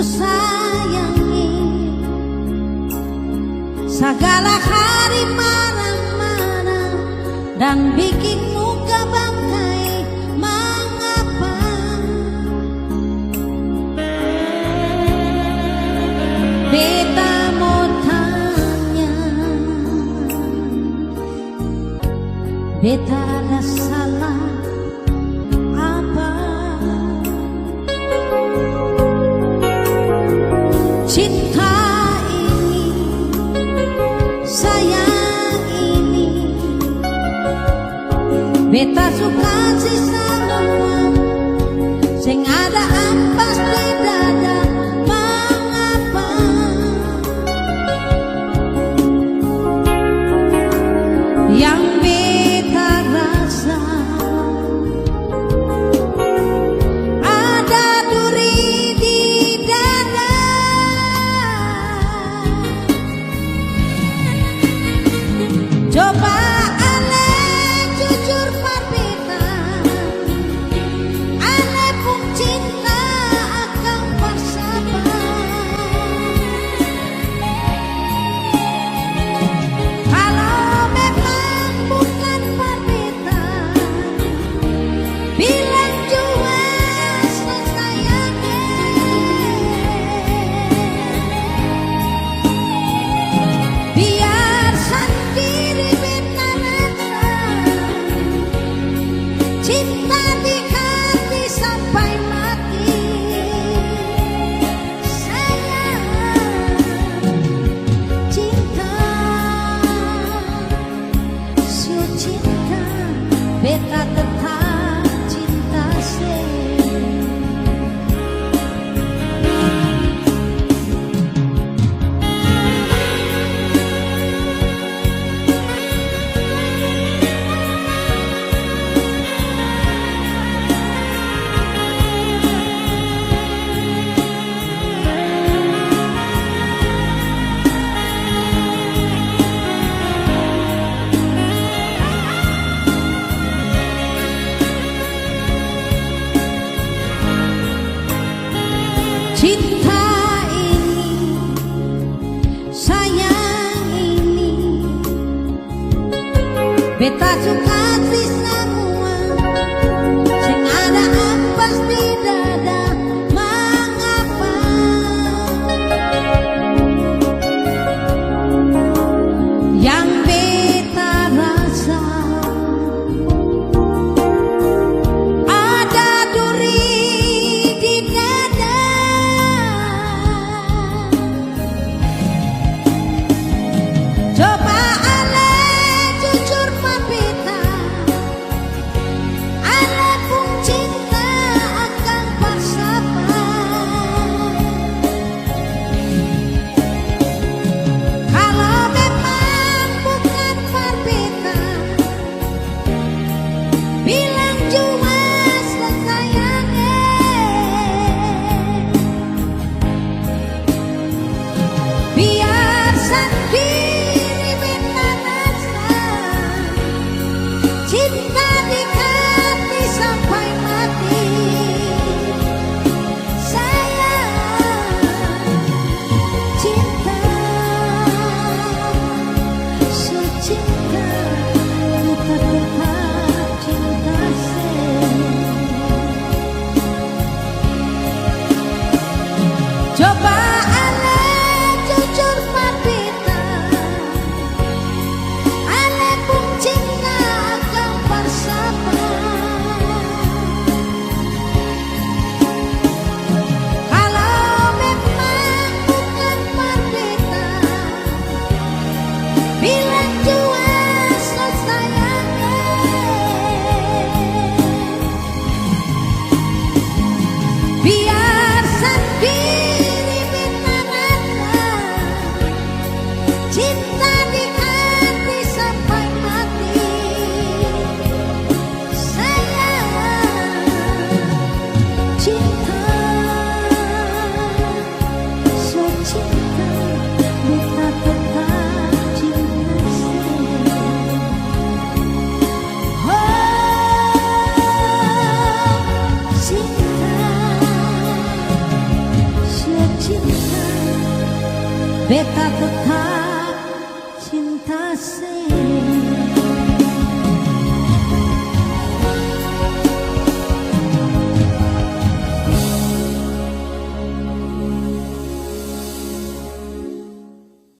sayangi, segala hari marah-marah dan bikin muka bangkai. Mengapa beta mau tanya, beta ada salah apa? Cinta ini, sayang ini, beta suka si semua, sing ada ampas di dada. Mengapa yang beta rasa ada duri di dada? Coba ale jujur par beta, ale pun cinta akan bersabar. Kalau memang bukan par beta, bilang jua sesayangnya. Biar sendiri beta rasa cinta di hati sampai mati. Sayang, cinta, su cinta, beta tetap cinta se. Cinta ini, sayang ini, beta suka si semua, sing ada ampas di dada. Mengapa yang beta rasa ada duri di dada? Coba ale jujur par beta, entase